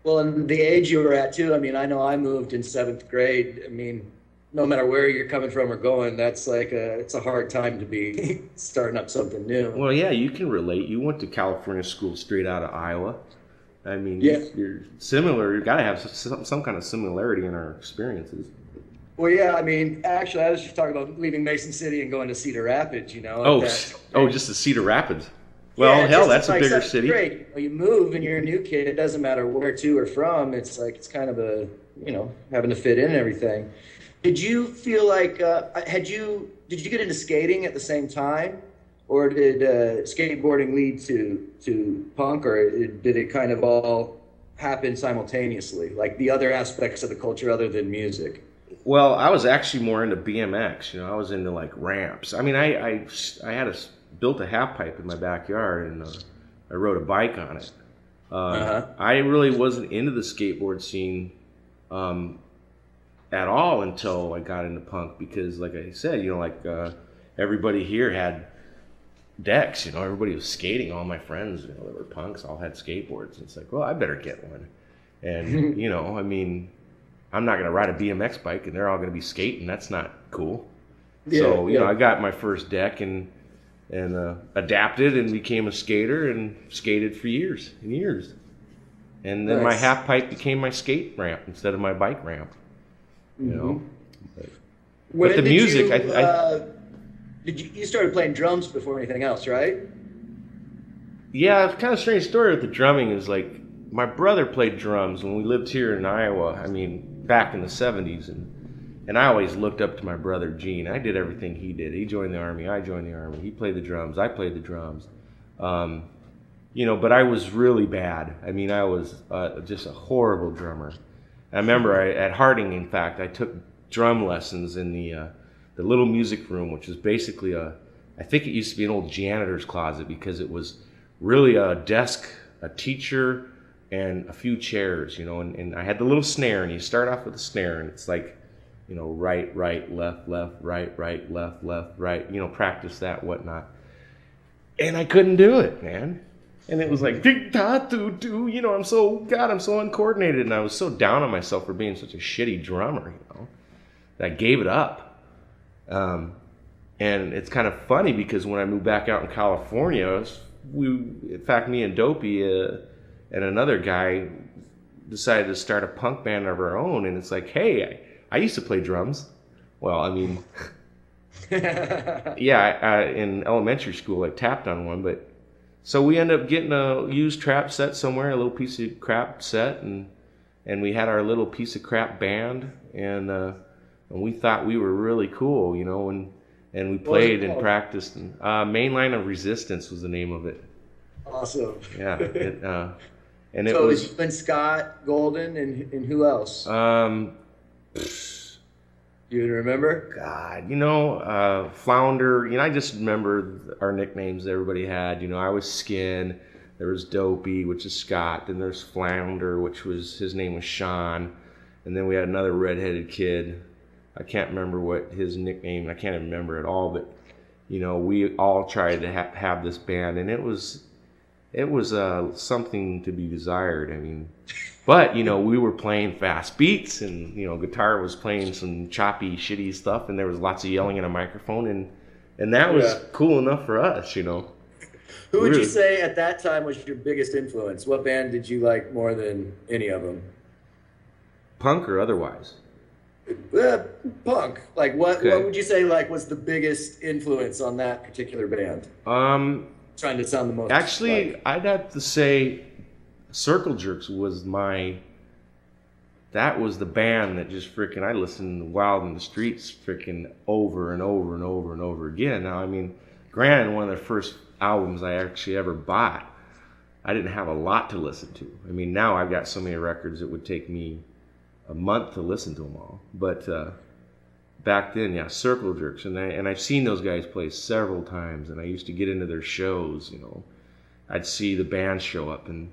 Well, and the age you were at too. I mean, I know I moved in seventh grade. I mean, no matter where you're coming from or going, that's like it's a hard time to be starting up something new. Well, yeah, you can relate. You went to California school straight out of Iowa. I mean, Yeah. you're similar. You got to have some kind of similarity in our experiences. Well, yeah. I mean, actually, I was just talking about leaving Mason City and going to Cedar Rapids. Oh, that, just the Cedar Rapids. Well, yeah, hell, just that's a like bigger such city. great. You move and you're a new kid. It doesn't matter where to or from. It's like it's kind of a having to fit in and everything. Did you feel like did you get into skating at the same time, or did skateboarding lead to punk, or did it kind of all happen simultaneously, like the other aspects of the culture other than music? Well, I was actually more into BMX. I was into like ramps. I mean, I had built a half pipe in my backyard, and I rode a bike on it. I really wasn't into the skateboard scene at all until I got into punk, because, like I said, everybody here had decks. Everybody was skating. All my friends, that were punks, all had skateboards. And it's like, well, I better get one. And I mean, I'm not going to ride a BMX bike, and they're all going to be skating. That's not cool. Yeah, so yeah. I got my first deck and adapted and became a skater and skated for years and years. And then my Nice. half pipe became my skate ramp instead of my bike ramp. When But the did music, you started playing drums before anything else, right? yeah, it's kind of a strange story with the drumming. Is like my brother played drums when we lived here in Iowa. I mean, back in the '70s, and I always looked up to my brother Gene. I did everything he did. He joined the army. I joined the army. He played the drums. I played the drums. But I was really bad. I mean, I was just a horrible drummer. I remember at Harding, in fact, I took drum lessons in the little music room, which was basically I think it used to be an old janitor's closet, because it was really a desk, a teacher, and a few chairs, and I had the little snare, and you start off with the snare, and it's like, right, left, right, left, right, practice that, whatnot. And I couldn't do it, man. And it was like, I'm so uncoordinated. And I was so down on myself for being such a shitty drummer, that I gave it up. And it's kind of funny, because when I moved back out in California, in fact, me and Dopey and another guy decided to start a punk band of our own. And it's like, hey, I used to play drums. Well, I mean, yeah, in elementary school, I tapped on one, but so we ended up getting a used trap set somewhere, a little piece of crap set, and we had our little piece of crap band, and we thought we were really cool, and we played and practiced. And, Main Line of Resistance was the name of it. Awesome. Yeah, and So it was. you and Scott Golden and who else? Do you remember? God, Flounder. I just remember our nicknames that everybody had. I was Skin. There was Dopey, which is Scott. Then there's Flounder, his name was Sean. And then we had another redheaded kid. I can't remember what his nickname. I can't even remember at all. But we all tried to have this band, and it was something to be desired. I mean. But, we were playing fast beats, and, guitar was playing some choppy, shitty stuff, and there was lots of yelling in a microphone, and that was cool enough for us, Who would you say at that time was your biggest influence? What band did you like more than any of them? Punk or otherwise? Punk. Like, what would you say, like, was the biggest influence on that particular band? Trying to sound the most... Actually, I'd have to say... Circle Jerks was that was the band that just freaking, I listened to Wild in the Streets freaking over and over and over and over again. Now, I mean, granted, one of the first albums I actually ever bought, I didn't have a lot to listen to. I mean, now I've got so many records it would take me a month to listen to them all. But back then, yeah, Circle Jerks. And I've seen those guys play several times, and I used to get into their shows, I'd see the band show up, and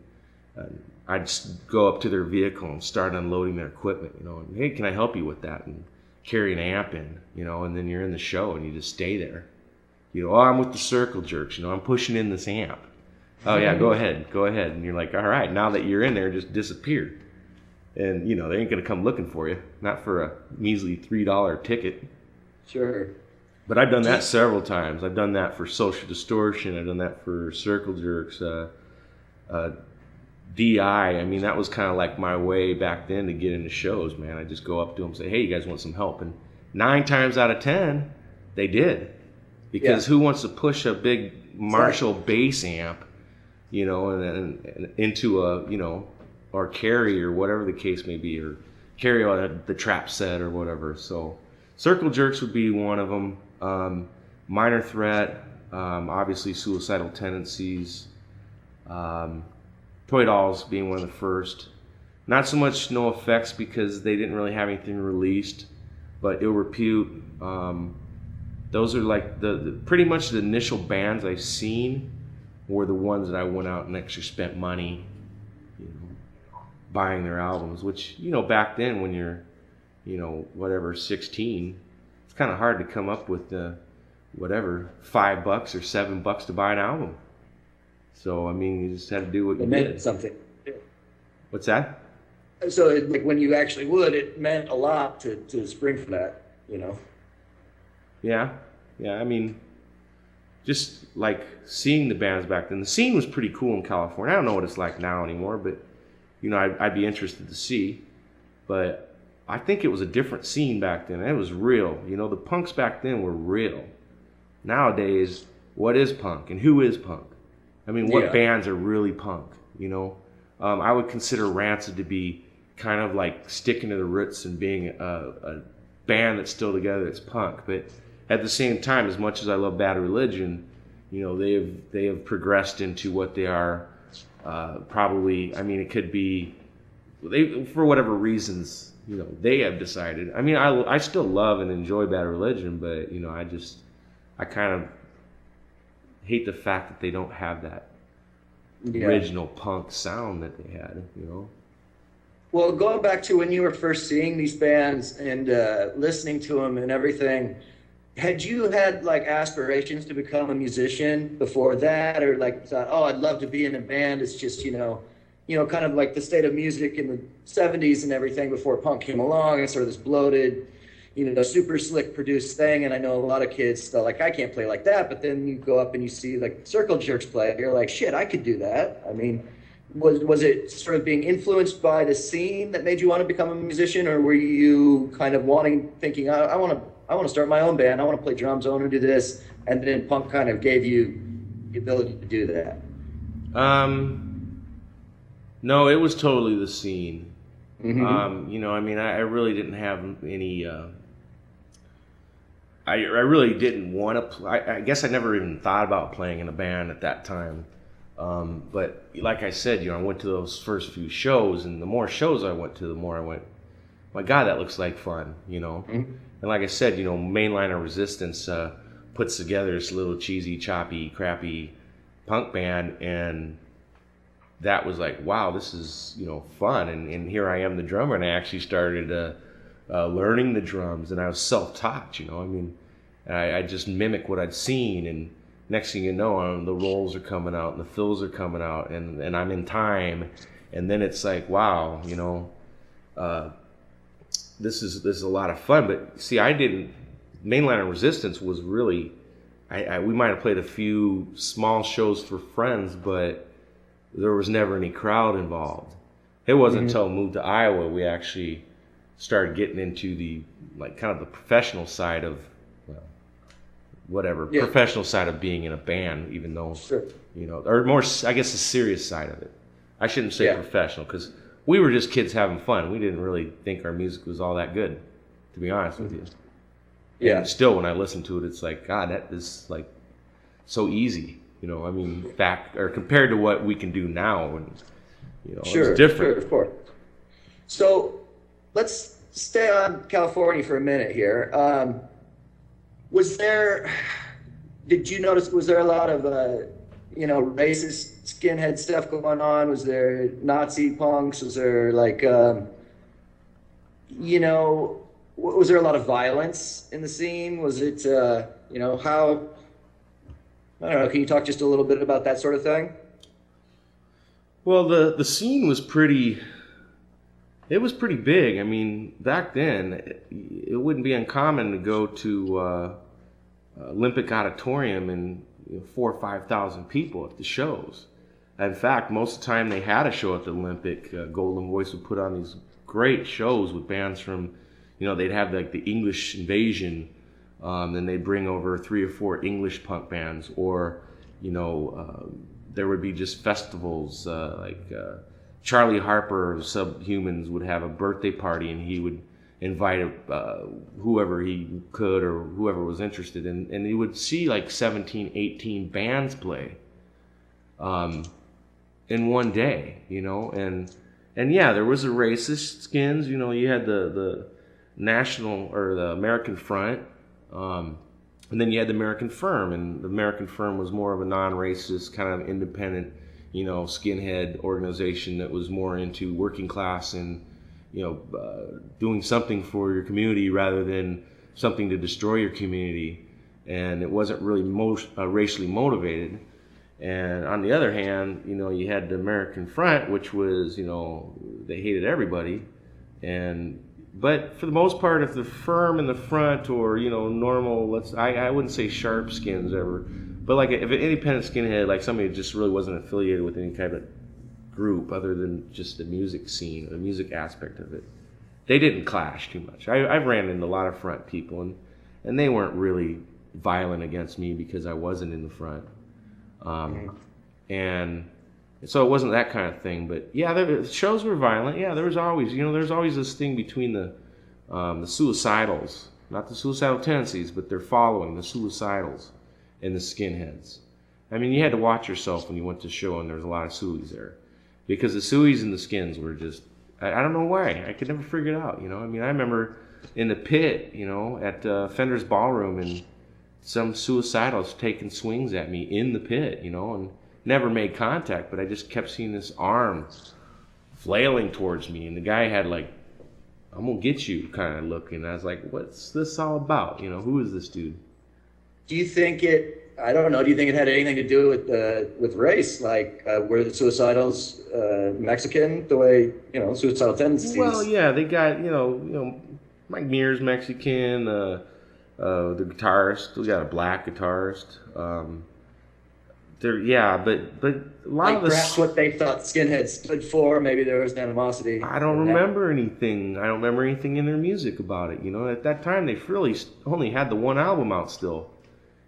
I'd go up to their vehicle and start unloading their equipment, and hey, can I help you with that? And carry an amp in, and then you're in the show and you just stay there. I'm with the Circle Jerks, I'm pushing in this amp. Oh yeah, go ahead, go ahead. And you're like, all right, now that you're in there, just disappear. And you know they ain't gonna come looking for you, not for a measly $3 ticket. Sure. But I've done that several times. I've done that for Social Distortion. I've done that for Circle Jerks, DI. I mean, that was kind of like my way back then to get into shows, man. I just go up to them and say, hey, you guys want some help? And 9 times out of 10, they did. Because who wants to push a big Marshall bass amp, you know, and into a, you know, or carry or whatever the case may be, or carry the trap set or whatever. So Circle Jerks would be one of them. Minor Threat, obviously Suicidal Tendencies, Toy Dolls being one of the first. Not so much No Effects because they didn't really have anything released, but Ill Repute. Those are like the pretty much the initial bands I've seen were the ones that I went out and actually spent money, you know, buying their albums. Which, you know, back then when you're, you know, whatever, 16. It's kind of hard to come up with whatever $5 or $7 to buy an album. So I mean, you just had to do what you meant did. Something. What's that? So like when you actually would, it meant a lot to spring for that, you know. Yeah. I mean, just like seeing the bands back then. The scene was pretty cool in California. I don't know what it's like now anymore, but you know, I'd be interested to see. But I think it was a different scene back then. It was real. You know, the punks back then were real. Nowadays, what is punk and who is punk? I mean, what bands are really punk? You know, I would consider Rancid to be kind of like sticking to the roots and being a band that's still together that's punk. But at the same time, as much as I love Bad Religion, you know, they have progressed into what they are. Probably, I mean, it could be for whatever reasons. You know, they have decided. I mean, I still love and enjoy Bad Religion, but you know, I kind of hate the fact that they don't have that original punk sound that they had. You know. Well, going back to when you were first seeing these bands and listening to them and everything, had you had like aspirations to become a musician before that, or like thought, oh, I'd love to be in a band? It's just, you know, kind of like the state of music in the 70s and everything before punk came along, and sort of this bloated, you know, super slick produced thing. And I know a lot of kids they're like, I can't play like that. But then you go up and you see like Circle Jerks play, and you're like, shit, I could do that. I mean, was it sort of being influenced by the scene that made you want to become a musician, or were you kind of thinking, I want to start my own band, I want to play drums, I want to do this, and then punk kind of gave you the ability to do that? No, it was totally the scene. Mm-hmm. You know, I mean, I really didn't have any. I really didn't want to play. I guess I never even thought about playing in a band at that time. But like I said, you know, I went to those first few shows, and the more shows I went to, the more I went, my God, that looks like fun, you know. Mm-hmm. And like I said, you know, Mainline of Resistance puts together this little cheesy, choppy, crappy punk band, and that was like, wow, this is, you know, fun. And here I am, the drummer, and I actually started learning the drums, and I was self-taught, you know. I mean, I just mimic what I'd seen, and next thing you know, the rolls are coming out, and the fills are coming out, and I'm in time, and then it's like, wow, you know, this is a lot of fun. But see, Mainline of Resistance was really, we might have played a few small shows for friends, but there was never any crowd involved. It wasn't until I moved to Iowa we actually started getting into the, like, kind of the professional side of, professional side of being in a band, even though, you know, or more, I guess, the serious side of it. I shouldn't say professional, because we were just kids having fun. We didn't really think our music was all that good, to be honest with you. Yeah. And still, when I listen to it, it's like, God, that is like so easy. You know, I mean, compared to what we can do now, and you know, it's different. Sure, of course. So let's stay on California for a minute here. Did you notice, was there a lot of, you know, racist skinhead stuff going on? Was there Nazi punks? Was there like, you know, was there a lot of violence in the scene? Was it, you know, how, I don't know, can you talk just a little bit about that sort of thing? Well, the scene was pretty. It was pretty big. I mean, back then, it wouldn't be uncommon to go to Olympic Auditorium and 4,000 or 5,000 people at the shows. In fact, most of the time they had a show at the Olympic. Golden Voice would put on these great shows with bands from, they'd have like the English Invasion, then they'd bring over 3 or 4 English punk bands, or, there would be just festivals like Charlie Harper of Subhumans would have a birthday party, and he would invite whoever he could or whoever was interested, and you would see like 17, 18 bands play in one day, and yeah, there was a racist Skins. You had the National or the American Front, and then you had the American Firm, and the American Firm was more of a non-racist kind of independent, skinhead organization that was more into working class and doing something for your community rather than something to destroy your community, and it wasn't really racially motivated. And on the other hand, you had the American Front, which was, they hated everybody. But for the most part, if the Firm in the front or, normal, I wouldn't say sharp skins ever, but like if an independent skinhead, like somebody who just really wasn't affiliated with any kind of group other than just the music scene or the music aspect of it, they didn't clash too much. I've ran into a lot of front people, and they weren't really violent against me because I wasn't in the front. And so it wasn't that kind of thing, but yeah, the shows were violent. Yeah, there's always this thing between the suicidals, not the suicidal tendencies, but their following, the suicidals and the skinheads. I mean, you had to watch yourself when you went to a show and there was a lot of suies there, because the suies and the skins were just, I don't know why, I could never figure it out, I mean, I remember in the pit, at Fender's Ballroom, and some suicidals taking swings at me in the pit, and never made contact, but I just kept seeing this arm flailing towards me, and the guy had like, I'm gonna get you kind of look, and I was like, what's this all about? Who is this dude? Do you think I don't know, do you think it had anything to do with race? Like, were the suicidals Mexican, the way, suicidal tendencies? Well, yeah, they got, Mike Muir's Mexican, the guitarist, we got a black guitarist. But a lot of the perhaps what they thought skinheads stood for, maybe there was animosity. I don't remember anything. I don't remember anything in their music about it. At that time they really only had the one album out still.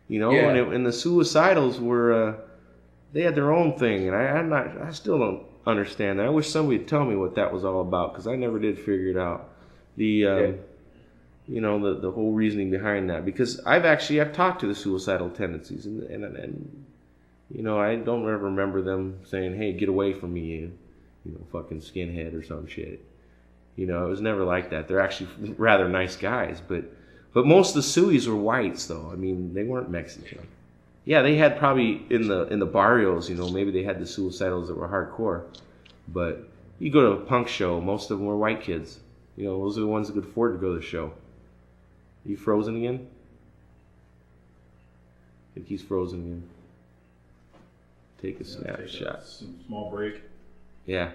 Yeah. And the Suicidals were they had their own thing, and I still don't understand that. I wish somebody would tell me what that was all about, because I never did figure it out. The whole reasoning behind that, because I've talked to the suicidal tendencies, and I don't ever remember them saying, "Hey, get away from me, fucking skinhead," or some shit. It was never like that. They're actually rather nice guys, but most of the Suies were whites, though. I mean, they weren't Mexican. Yeah, they had probably in the barrios, maybe they had the suicidals that were hardcore, but you go to a punk show, most of them were white kids. Those are the ones that could afford to go to the show. Are you frozen again? I think he's frozen again. Take a snapshot. Some small break. Yeah.